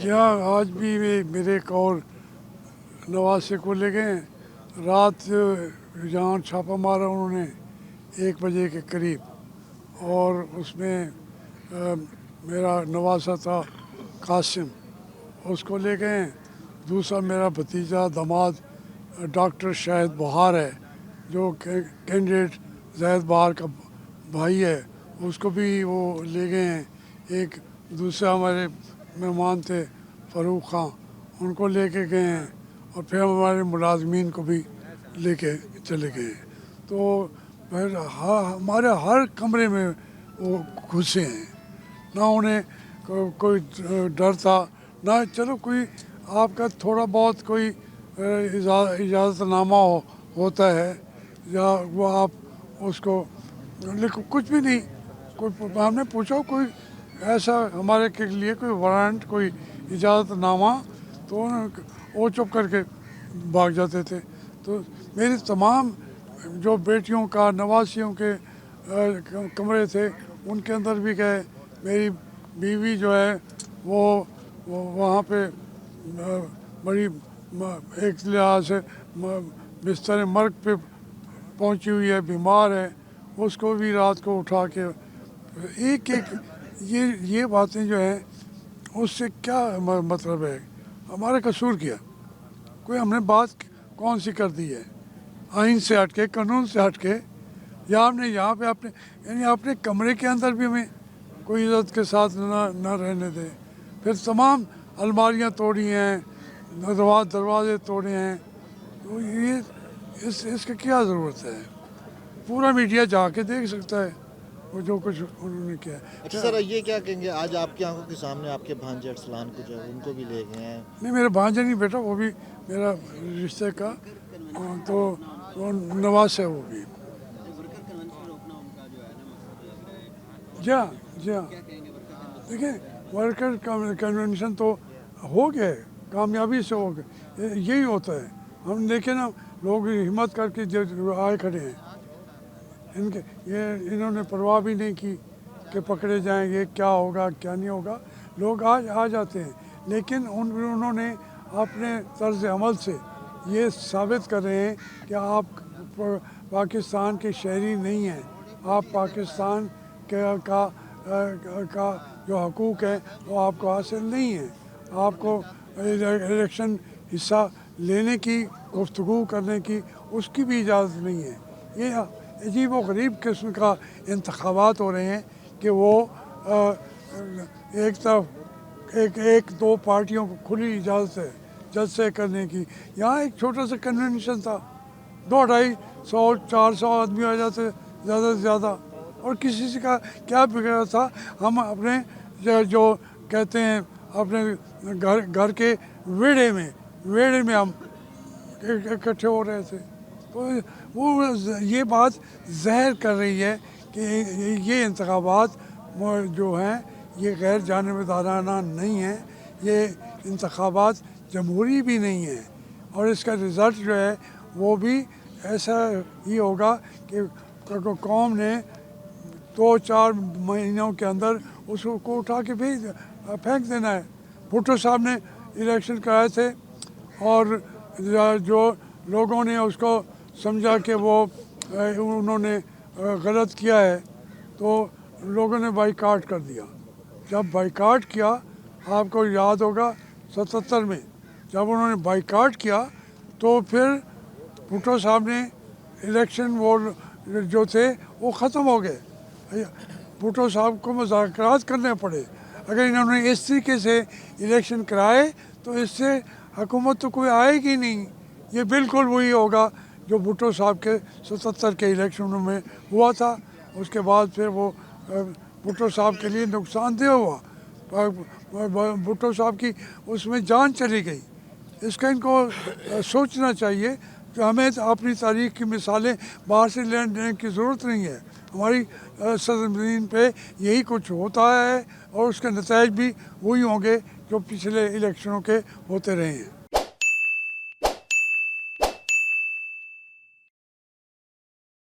जी हाँ, आज भी मेरे एक और नवासे को ले गए। रात जहाँ छापा मारा उन्होंने 1 बजे के करीब, और उसमें मेरा नवासा था कासिम, उसको ले गए। दूसरा मेरा भतीजा दामाद डॉक्टर शाहिद बहार है, जो कैंडिडेट जैद बहार का भाई है, उसको भी वो ले गए हैं। एक दूसरा हमारे मेहमान थे फ़ारूक ख़ान, उनको लेके गए हैं। और फिर हमारे मुलाजमीन को भी लेके चले गए। तो फिर हमारे हर कमरे में वो घुसे हैं, ना उन्हें कोई डर था, ना चलो कोई आपका थोड़ा बहुत कोई इजाज़तनामा होता है या वो आप उसको, लेकिन कुछ भी नहीं। कोई हमने पूछा कोई ऐसा हमारे के लिए कोई वारंट, कोई इजाज़तनामा, तो वो चुप करके भाग जाते थे। तो मेरी तमाम जो बेटियों का नवासियों के कमरे थे, उनके अंदर भी गए। मेरी बीवी जो है वो वहाँ पे बड़ी एक लिहाज से बिस्तर मर्ग पे पहुंची हुई है, बीमार है, उसको भी रात को उठा के एक एक ये बातें जो हैं, उससे क्या मतलब है? हमारा कसूर किया? कोई हमने बात कौन सी कर दी है आइन से हट के, कानून से हट के? या हमने यहाँ पे अपने यानी अपने कमरे के अंदर भी हमें कोई इज्जत के साथ ना रहने दे। फिर तमाम अलमारियाँ तोड़ी हैं, दरवाजे तोड़े हैं। तो ये इसका क्या ज़रूरत है? पूरा मीडिया जाके देख सकता है वो जो कुछ उन्होंने किया। अच्छा सर, ये क्या कहेंगे, आज आपकी आंखों के सामने आपके भांजे अरसलान को जो है उनको भी ले गए हैं? नहीं, मेरा भांजा नहीं बेटा, वो भी मेरा रिश्ते का, तो वो नवास है वो भी। जी हाँ, जी हाँ। देखिए, वर्कर कन्वेंशन तो हो गए, कामयाबी से हो गए। यही होता है। हम देखें ना, लोग हिम्मत करके जो आए खड़े हैं, इन्होंने परवाह भी नहीं की कि पकड़े जाएंगे, क्या होगा क्या नहीं होगा। लोग आज आ जाते हैं, लेकिन उन्होंने अपने तर्ज अमल से ये साबित कर रहे हैं कि आप पाकिस्तान के शहरी नहीं हैं। आप पाकिस्तान का जो हकूक़ है वो आपको हासिल नहीं है। आपको इलेक्शन हिस्सा लेने की, गुफ्तगू करने की, उसकी भी इजाज़त नहीं है। ये अजीब व गरीब किस्म का इंतखाबात हो रहे हैं कि वो एक तरफ एक दो पार्टियों को खुली इजाज़त है जलसे करने की। यहाँ एक छोटा सा कन्वेंशन था, 200-250-400 आदमी आ जाते ज़्यादा से ज़्यादा, और किसी से का क्या बिगड़ा था? हम अपने जो कहते हैं अपने घर के वेड़े में हम इकट्ठे हो रहे थे। तो वो ये बात ज़ाहिर कर रही है कि ये इंतखाबात जो हैं ये गैर जानिबदाराना नहीं हैं, ये इंतखाबात जमहूरी भी नहीं है। और इसका रिज़ल्ट जो है वो भी ऐसा ही होगा कि कौम ने 2-4 महीनों के अंदर उसको उठा के फेंक देना है। भुट्टो साहब ने इलेक्शन कराए थे, और जो लोगों ने उसको समझा कि वो उन्होंने गलत किया है, तो लोगों ने बाइकाट कर दिया। जब बाइकाट किया, आपको याद होगा 77 में जब उन्होंने बाइकाट किया, तो फिर भुट्टो साहब ने इलेक्शन वो जो थे वो ख़त्म हो गए। भुट्टो साहब को मुज़ाकरात करने पड़े। अगर इन्होंने इस तरीके से इलेक्शन कराए तो इससे हुकूमत तो कोई आएगी नहीं। ये बिल्कुल वही होगा जो भुट्टो साहब के 77 के इलेक्शनों में हुआ था। उसके बाद फिर वो भुट्टो साहब के लिए नुकसानदेह हुआ। भुट्टो साहब की उसमें जान चली गई। इसका इनको सोचना चाहिए कि हमें अपनी तारीख़ की मिसालें बाहर से लेने की ज़रूरत नहीं है। हमारी सरज़मीन पे यही कुछ होता है, और उसके नतीजे भी वही होंगे जो पिछले इलेक्शनों के होते रहे हैं।